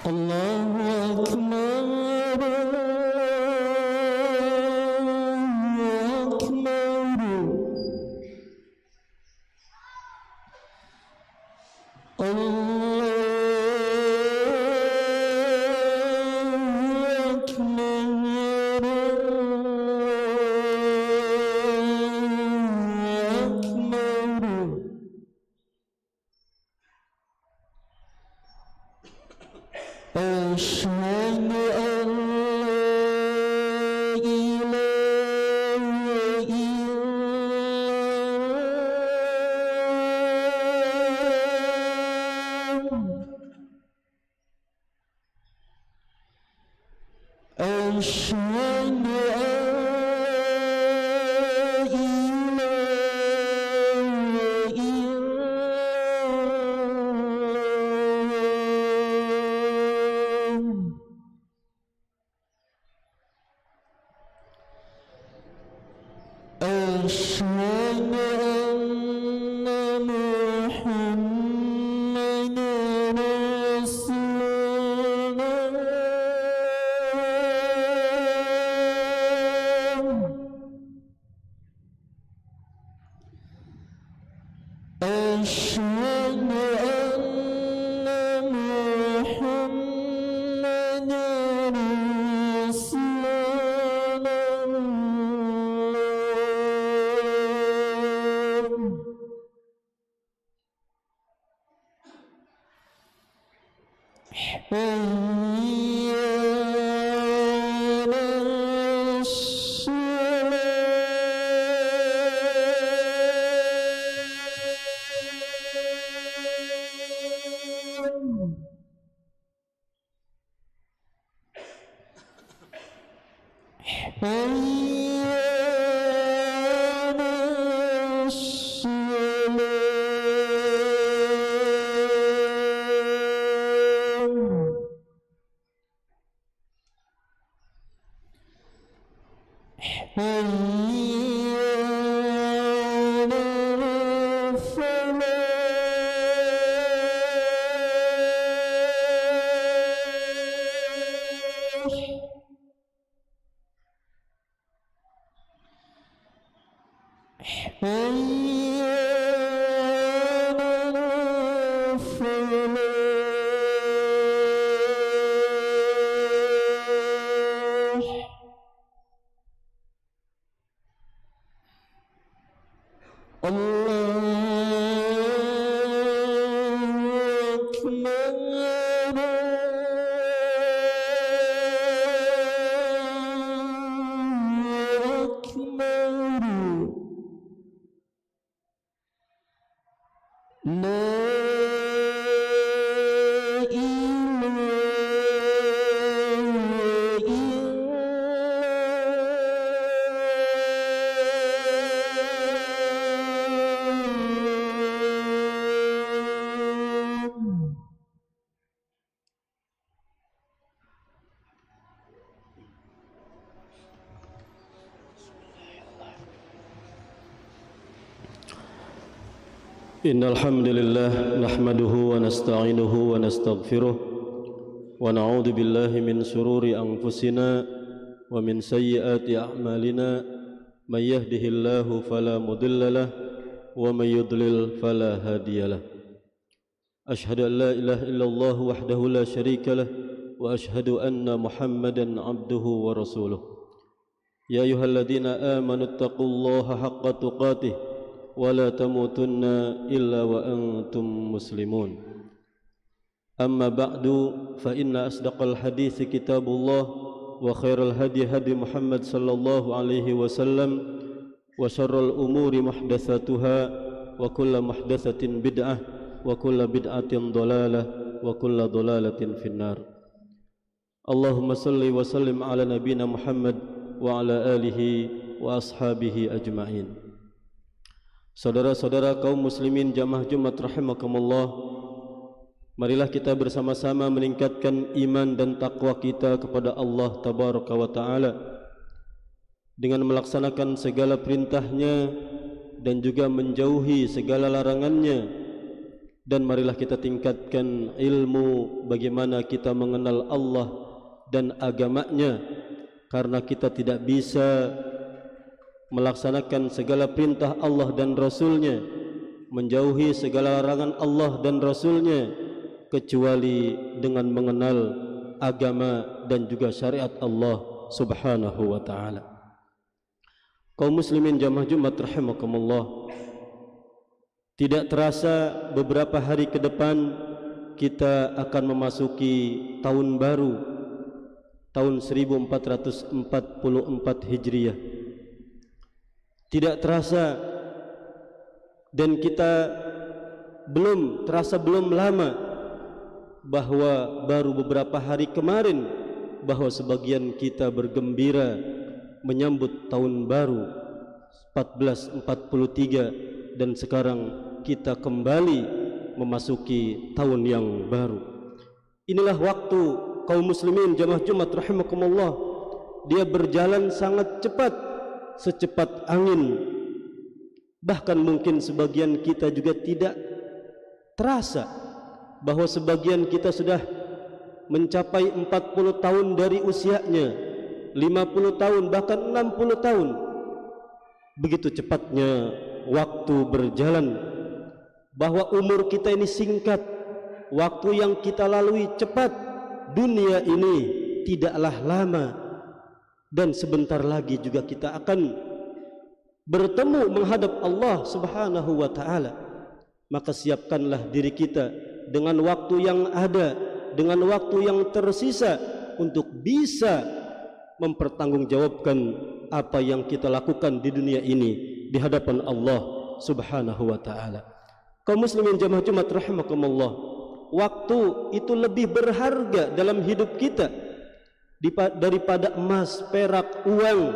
Allahu Akbar, Allahu Akbar, أشهد أن لا إله إلا الله، أشهد أشهد أن محمدا رسول الله، أشهد أن محمدا رسول حي على الصلاة، حي على الصلاة، حي على الفلاح، حي على الفلاح. الله أكبر، الله أكبر، لا إله إن الحمد لله نحمده ونستعينه ونستغفره ونعوذ بالله من شرور أنفسنا ومن سيئات أعمالنا، من يهده الله فلا مضل له ومن يضلل فلا هادي له. أشهد أن لا إله إلا الله وحده لا شريك له، وأشهد أن محمدا عبده ورسوله. يا أيها الذين آمنوا اتقوا الله حق تقاته ولا تموتن إلا وأنتم مسلمون. أما بعد، فإن أصدق الحديث كتاب الله، وخير الهدي هدي محمد صلى الله عليه وسلم، وشر الأمور محدثاتها، وكل محدثة بدعة، وكل بدعة ضلالة، وكل ضلالة في النار. اللهم صل وسلم على نبينا محمد وعلى آله وأصحابه أجمعين. Saudara-saudara kaum muslimin jamaah Jumat rahimakumullah, marilah kita bersama-sama meningkatkan iman dan takwa kita kepada Allah tabaraka wa ta'ala dengan melaksanakan segala perintahnya dan juga menjauhi segala larangannya, dan marilah kita tingkatkan ilmu bagaimana kita mengenal Allah dan agamanya, karena kita tidak bisa melaksanakan segala perintah Allah dan Rasulnya, menjauhi segala larangan Allah dan Rasulnya, kecuali dengan mengenal agama dan juga syariat Allah subhanahu wa ta'ala. Kaum muslimin jamaah Jumat rahimakumullah, tidak terasa beberapa hari ke depan kita akan memasuki tahun baru, tahun 1444 Hijriah. Tidak terasa, dan kita belum lama bahwa baru beberapa hari kemarin bahwa sebagian kita bergembira menyambut tahun baru 1443, dan sekarang kita kembali memasuki tahun yang baru. Inilah waktu kaum muslimin jamaah Jumat rahimakumullah, dia berjalan sangat cepat, secepat angin. Bahkan mungkin sebagian kita juga tidak terasa bahwa sebagian kita sudah mencapai 40 tahun dari usianya, 50 tahun, bahkan 60 tahun. Begitu cepatnya waktu berjalan, bahwa umur kita ini singkat, waktu yang kita lalui cepat, dunia ini tidaklah lama, dan sebentar lagi juga kita akan bertemu menghadap Allah subhanahu wa ta'ala. Maka siapkanlah diri kita dengan waktu yang ada, dengan waktu yang tersisa, untuk bisa mempertanggungjawabkan apa yang kita lakukan di dunia ini di hadapan Allah subhanahu wa ta'ala. Kaum muslimin jamaah Jumat rahimakumullah, waktu itu lebih berharga dalam hidup kita daripada emas, perak, uang,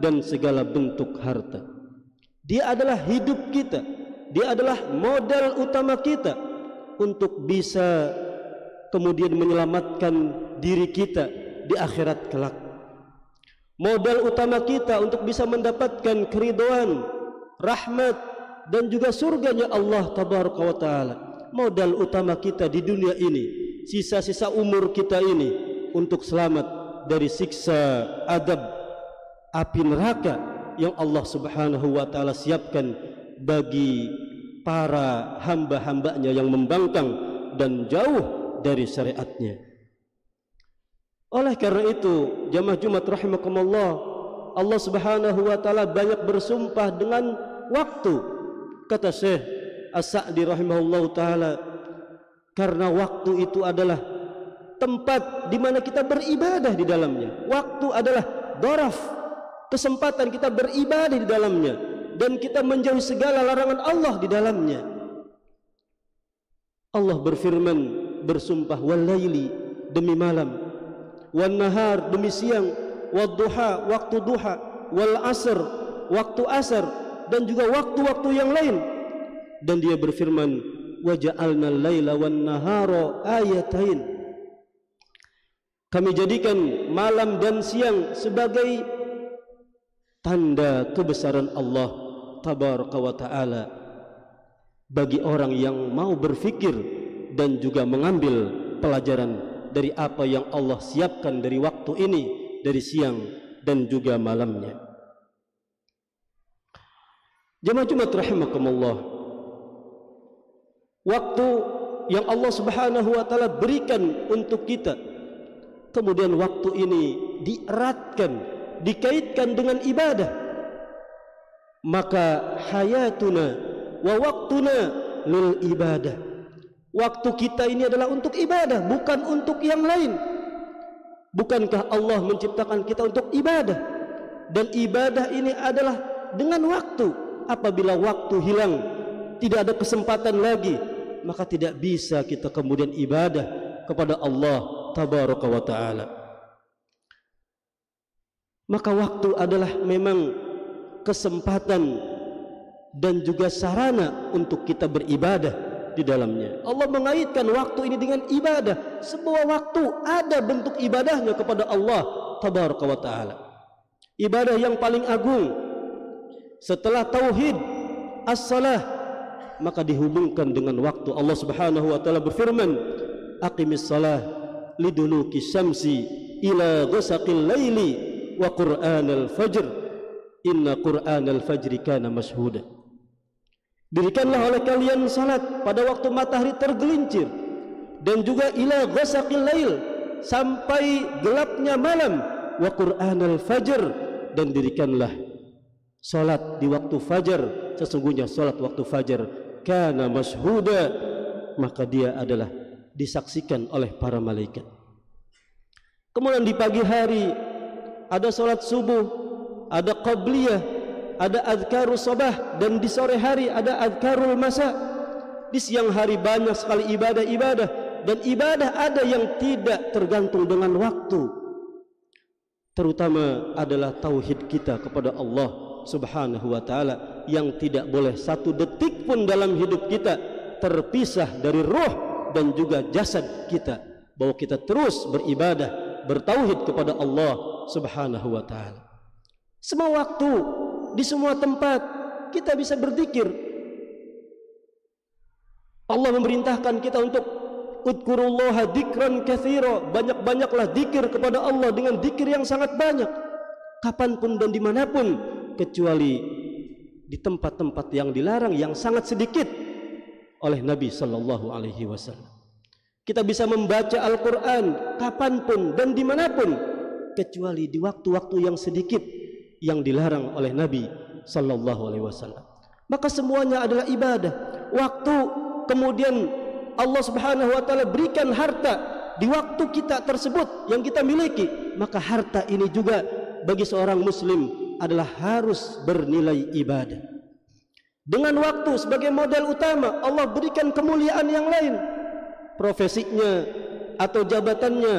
dan segala bentuk harta. Dia adalah hidup kita, dia adalah modal utama kita untuk bisa kemudian menyelamatkan diri kita di akhirat kelak. Modal utama kita untuk bisa mendapatkan keridhaan, rahmat, dan juga surganya Allah tabaraka wa ta'ala. Modal utama kita di dunia ini, sisa-sisa umur kita ini, untuk selamat dari siksa adab api neraka yang Allah subhanahu wa ta'ala siapkan bagi para hamba-hambanya yang membangkang dan jauh dari syariatnya. Oleh karena itu jamaah Jumat rahimakumullah, Allah subhanahu wa ta'ala banyak bersumpah dengan waktu. Kata Syekh As-Sa'di rahimahullahu ta'ala, karena waktu itu adalah tempat di mana kita beribadah di dalamnya. Waktu adalah doraf, kesempatan kita beribadah di dalamnya, dan kita menjauhi segala larangan Allah di dalamnya. Allah berfirman, bersumpah, wal laili, demi malam, wan nahar, demi siang, wad duha, waktu duha, wal asr, waktu asar, dan juga waktu-waktu yang lain. Dan dia berfirman, waja'alna al-laila wan nahara ayatain, kami jadikan malam dan siang sebagai tanda kebesaran Allah tabaraka wa ta'ala bagi orang yang mau berfikir dan juga mengambil pelajaran dari apa yang Allah siapkan dari waktu ini, dari siang dan juga malamnya. Jamaah Jumat rahimakumullah, waktu yang Allah subhanahu wa ta'ala berikan untuk kita, kemudian waktu ini dieratkan, dikaitkan dengan ibadah, maka hayatuna wa waktuna lil ibadah. Waktu kita ini adalah untuk ibadah, bukan untuk yang lain. Bukankah Allah menciptakan kita untuk ibadah? Dan ibadah ini adalah dengan waktu. Apabila waktu hilang, tidak ada kesempatan lagi, maka tidak bisa kita kemudian ibadah kepada Allah tabaraka wa ta'ala. Maka waktu adalah memang kesempatan dan juga sarana untuk kita beribadah di dalamnya. Allah mengaitkan waktu ini dengan ibadah. Sebuah waktu ada bentuk ibadahnya kepada Allah tabaraka wa ta'ala. Ibadah yang paling agung setelah tauhid, as-salah, maka dihubungkan dengan waktu. Allah Subhanahu wa taala berfirman, aqimis salah liduluki syamsi ila ghasaqil laili wa qur'anal fajr inna qur'anal fajri kana mashhuda. Dirikanlah oleh kalian salat pada waktu matahari tergelincir, dan juga ila ghasaqil lail, sampai gelapnya malam, wa qur'anal fajr, dan dirikanlah salat di waktu fajar, sesungguhnya salat waktu fajar kana mashhuda, maka dia adalah disaksikan oleh para malaikat. Kemudian di pagi hari ada salat subuh, ada qabliyah, ada azkarus sabah, dan di sore hari ada azkarul masa. Di siang hari banyak sekali ibadah-ibadah, dan ibadah ada yang tidak tergantung dengan waktu. Terutama adalah tauhid kita kepada Allah Subhanahu wa taala, yang tidak boleh satu detik pun dalam hidup kita terpisah dari roh dan juga jasad kita, bahwa kita terus beribadah, bertauhid kepada Allah Subhanahu wa taala. Semua waktu, di semua tempat kita bisa berzikir. Allah memerintahkan kita untuk udkurullaha dzikran katsira, banyak-banyaklah zikir kepada Allah dengan zikir yang sangat banyak, kapanpun dan dimanapun, kecuali di tempat-tempat yang dilarang yang sangat sedikit oleh Nabi sallallahu alaihi wasallam. Kita bisa membaca Al-Quran kapanpun dan dimanapun, kecuali di waktu-waktu yang sedikit yang dilarang oleh Nabi sallallahu alaihi wasallam. Maka semuanya adalah ibadah. Waktu, kemudian Allah Subhanahu wa taala berikan harta di waktu kita tersebut yang kita miliki, maka harta ini juga bagi seorang muslim adalah harus bernilai ibadah. Dengan waktu sebagai modal utama, Allah berikan kemuliaan yang lain, profesinya atau jabatannya,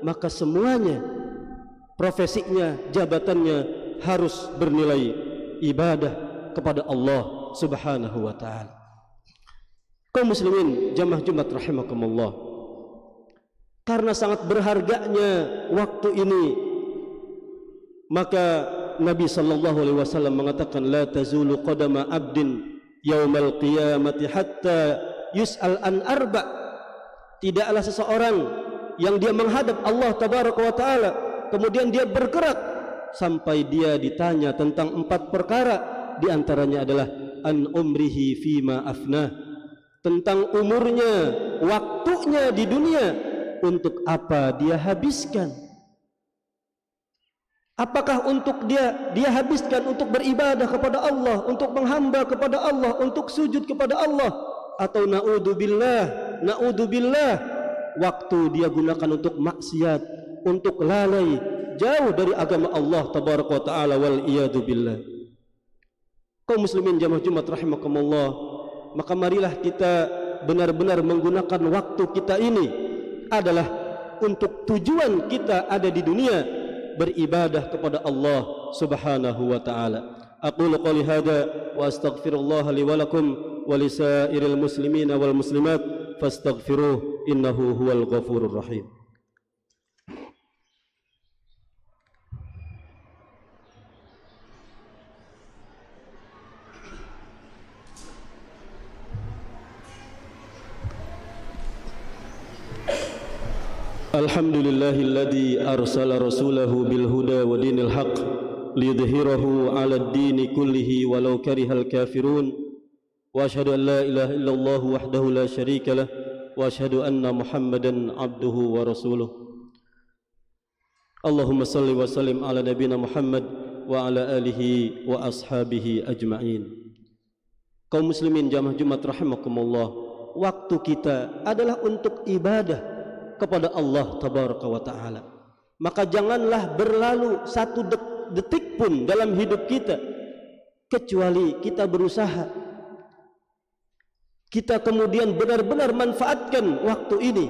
maka semuanya profesinya, jabatannya harus bernilai ibadah kepada Allah Subhanahu wa taala. Kaum muslimin jamaah Jumat rahimakumullah, karena sangat berharganya waktu ini, maka Nabi sallallahu alaihi wasallam mengatakan, la tazulu qadama abdin yaumal qiyamati hatta yus'al an arba'. Tidaklah seseorang yang dia menghadap Allah tabaraka wa taala, kemudian dia bergerak sampai dia ditanya tentang 4 perkara. Di antaranya adalah an umrihi fima afnah, tentang umurnya, waktunya di dunia, untuk apa dia habiskan. Apakah untuk dia habiskan untuk beribadah kepada Allah, untuk menghamba kepada Allah, untuk sujud kepada Allah, atau naudzubillah, waktu dia gunakan untuk maksiat, untuk lalai, jauh dari agama Allah tabaraka wa taala, wal iyadu billah. Kaum muslimin jamaah Jumat rahimakumullah, maka marilah kita benar-benar menggunakan waktu kita ini adalah untuk tujuan kita ada di dunia, beribadah kepada Allah Subhanahu wa taala. Aqulu qouli hadza wa astaghfirullah li wa lakum wa lisairil muslimina wal muslimat fastaghfiruh innahu huwal ghafurur rahim. Alhamdulillahilladzi arsala rasulahu bil huda wa dinil haqq liyudhhirahu 'alad dini kullihi walau karihal kafirun. Wa asyhadu an la ilaha illallah wahdahu la syarika lah, wa asyhadu anna Muhammadan 'abduhu wa rasuluh. Allahumma salli wa sallim ala nabiyyina Muhammad wa ala alihi wa ashabihi ajma'in. Kaum muslimin jamaah Jumat rahimakumullah, waktu kita adalah untuk ibadah kepada Allah tabaraka wa taala. Maka janganlah berlalu satu detik pun dalam hidup kita kecuali kita berusaha, kita kemudian benar-benar manfaatkan waktu ini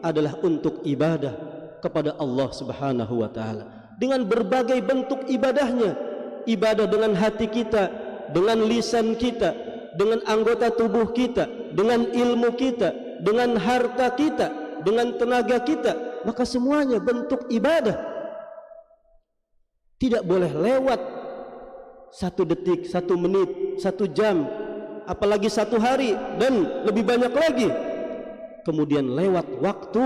adalah untuk ibadah kepada Allah Subhanahu wa taala dengan berbagai bentuk ibadahnya. Ibadah dengan hati kita, dengan lisan kita, dengan anggota tubuh kita, dengan ilmu kita, dengan harta kita, dengan tenaga kita, maka semuanya bentuk ibadah. Tidak boleh lewat 1 detik, 1 menit, 1 jam apalagi 1 hari dan lebih banyak lagi. Kemudian lewat waktu,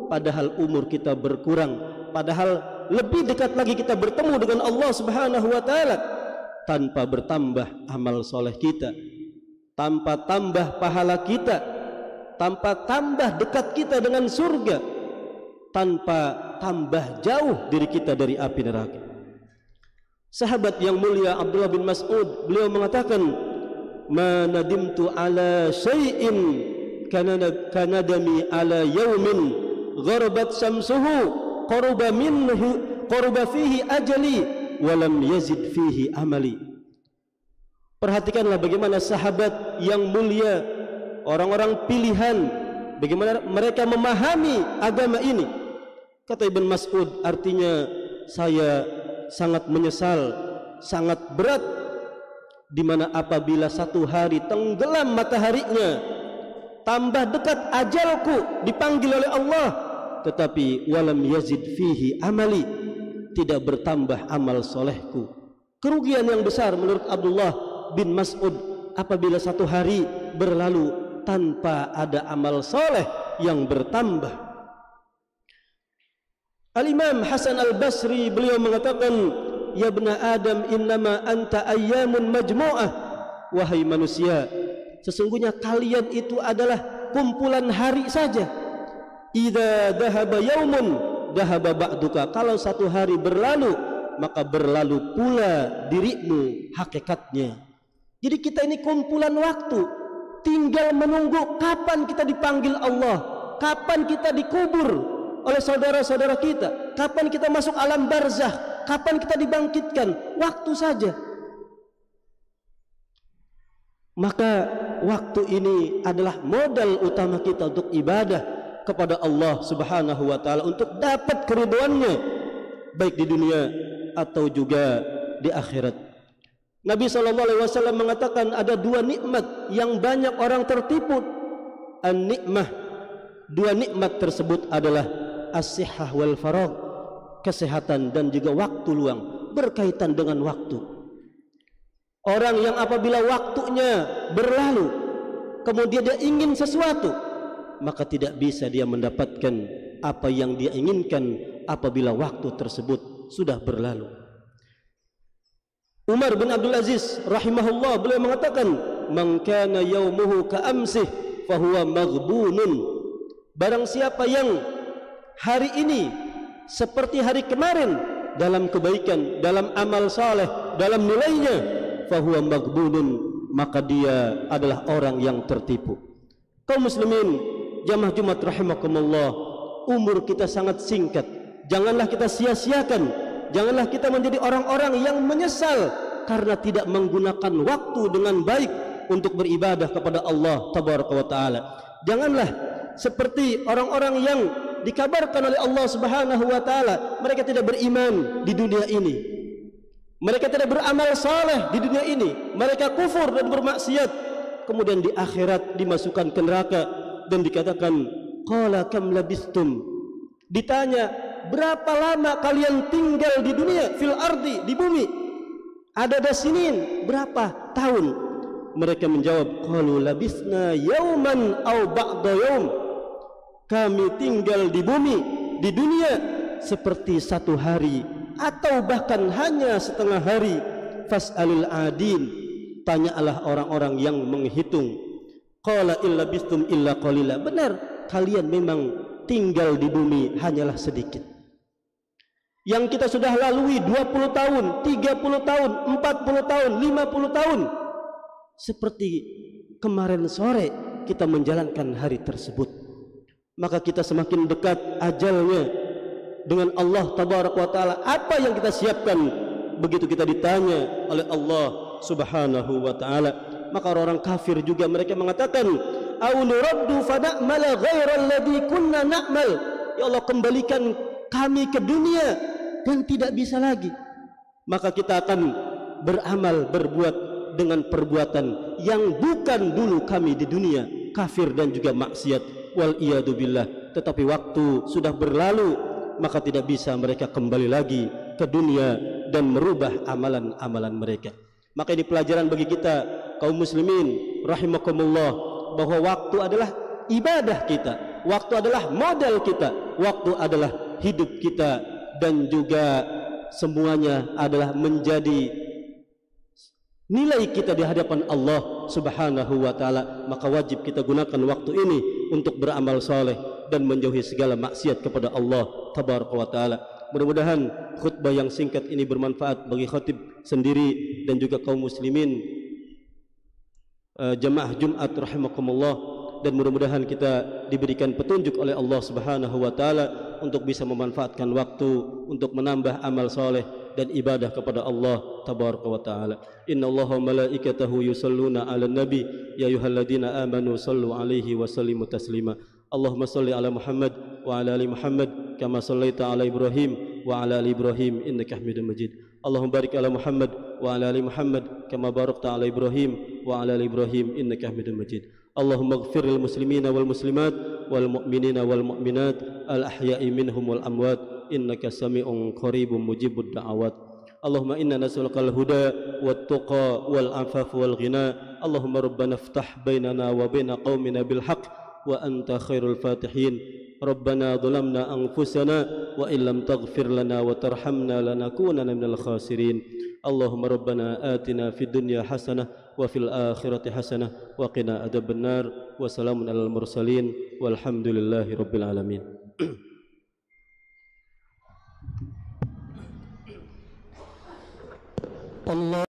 padahal umur kita berkurang, padahal lebih dekat lagi kita bertemu dengan Allah Subhanahu wa taala, tanpa bertambah amal soleh kita, tanpa tambah pahala kita, tanpa tambah dekat kita dengan surga, tanpa tambah jauh diri kita dari api neraka. Sahabat yang mulia Abdullah bin Mas'ud, beliau mengatakan, "Ma nadimtu ala syai'in kanadami ala yaumin gharabat syamsuhu qaruba fihi ajali walam yazid fihi amali." Perhatikanlah bagaimana sahabat yang mulia, orang-orang pilihan, bagaimana mereka memahami agama ini. Kata Ibn Mas'ud, artinya saya sangat menyesal, sangat berat, di mana apabila 1 hari tenggelam mataharinya, tambah dekat ajalku dipanggil oleh Allah, tetapi walam yazid fihi amali, tidak bertambah amal solehku. Kerugian yang besar menurut Abdullah bin Mas'ud apabila 1 hari berlalu tanpa ada amal soleh yang bertambah. Al-Imam Hasan Al-Basri beliau mengatakan, "Ya bna Adam, innama anta ayyamun majmu'ah." Wahai manusia, sesungguhnya kalian itu adalah kumpulan hari saja. Idza dhahaba yaumun dhahaba ba'duka. Kalau 1 hari berlalu, maka berlalu pula dirimu hakikatnya. Jadi kita ini kumpulan waktu, tinggal menunggu kapan kita dipanggil Allah, kapan kita dikubur oleh saudara-saudara kita, kapan kita masuk alam barzakh, kapan kita dibangkitkan, waktu saja. Maka waktu ini adalah modal utama kita untuk ibadah kepada Allah Subhanahu wa taala, untuk dapat keridhoannya baik di dunia atau juga di akhirat. Nabi SAW mengatakan ada 2 nikmat yang banyak orang tertipu. An-nikmah, 2 nikmat tersebut adalah as-sihhah wal faragh, kesehatan dan juga waktu luang, berkaitan dengan waktu. Orang yang apabila waktunya berlalu, kemudian dia ingin sesuatu, maka tidak bisa dia mendapatkan apa yang dia inginkan apabila waktu tersebut sudah berlalu. Umar bin Abdul Aziz rahimahullah beliau mengatakan, "Man kana yaumuhu ka amsih fahuwa maghbunun." Barang siapa yang hari ini seperti hari kemarin dalam kebaikan, dalam amal saleh, dalam nilainya, fahuwa maghbunun, maka dia adalah orang yang tertipu. Kaum muslimin, jamaah Jumat rahimakumullah, umur kita sangat singkat. Janganlah kita sia-siakan. Janganlah kita menjadi orang-orang yang menyesal karena tidak menggunakan waktu dengan baik untuk beribadah kepada Allah Tabaraka wa Ta'ala. Janganlah seperti orang-orang yang dikabarkan oleh Allah Subhanahu wa Ta'ala, mereka tidak beriman di dunia ini, mereka tidak beramal saleh di dunia ini, mereka kufur dan bermaksiat, kemudian di akhirat dimasukkan ke neraka dan dikatakan, "Qala kam labistum?" Ditanya, berapa lama kalian tinggal di dunia, fil ardi, di bumi, adada sinin, berapa tahun? Mereka menjawab, qalu labisna yauman aw ba'da yaum. Kami tinggal di bumi, di dunia seperti 1 hari atau bahkan hanya setengah hari. Fas'alil adin, tanyalah orang-orang yang menghitung. Qala illa bistum illa qalila. Benar, kalian memang tinggal di bumi hanyalah sedikit. Yang kita sudah lalui 20 tahun, 30 tahun, 40 tahun, 50 tahun. Seperti kemarin sore kita menjalankan hari tersebut. Maka kita semakin dekat ajalnya dengan Allah Tabaraka wa Ta'ala. Apa yang kita siapkan begitu kita ditanya oleh Allah Subhanahu wa Ta'ala? Maka orang kafir juga mereka mengatakan, "Au nuraddu fa na'mala ghairal ladzi kunna na'mal." Ya Allah, kembalikan kami ke dunia dan tidak bisa lagi. Maka kita akan beramal, berbuat dengan perbuatan yang bukan dulu kami di dunia, kafir dan juga maksiat, wal iyadu billah. Tetapi waktu sudah berlalu, maka tidak bisa mereka kembali lagi ke dunia dan merubah amalan-amalan mereka. Maka ini pelajaran bagi kita kaum muslimin rahimakumullah, bahwa waktu adalah ibadah kita, waktu adalah modal kita, waktu adalah hidup kita, dan juga semuanya adalah menjadi nilai kita di hadapan Allah Subhanahu wa taala. Maka wajib kita gunakan waktu ini untuk beramal saleh dan menjauhi segala maksiat kepada Allah tabaraka wa taala. Mudah-mudahan khutbah yang singkat ini bermanfaat bagi khatib sendiri dan juga kaum muslimin jamaah Jumat rahimakumullah, dan mudah-mudahan kita diberikan petunjuk oleh Allah Subhanahu wa taala untuk bisa memanfaatkan waktu untuk menambah amal saleh dan ibadah kepada Allah tabaraka wa taala. Innallaha wa malaikatahu yusalluna 'alan nabi ya ayyuhalladzina amanu sallu 'alaihi wa sallimu taslima. Allahumma salli ala Muhammad wa ala ali Muhammad kama sallaita ala Ibrahim wa ala ali Ibrahim innaka Hamidum Majid. Allahumma barik ala Muhammad wa ala ali Muhammad kama barakta ala Ibrahim wa ala ali Ibrahim innaka Hamidum Majid. Allahumma ighfir lil muslimina wal muslimat wal mu'minina wal mu'minat al ahya'i minhum wal amwat innaka sami'un qaribun mujibud da'awat. Allahumma inna nas'aluka al huda wat tuqa wal afaf wal ghina. Allahumma rabbana iftah bainana wa baina qaumina bil haqq wa anta khairul fatihin. Rabbana zalamna anfusana wa illam taghfir lana wa tarhamna lanakunanna minal khasirin. Allahumma rabbana atina fid dunya hasanah wa fil akhirati hasanah wa qina adzabannar. Wa salamun alal mursalin walhamdulillahi rabbil alamin. Allah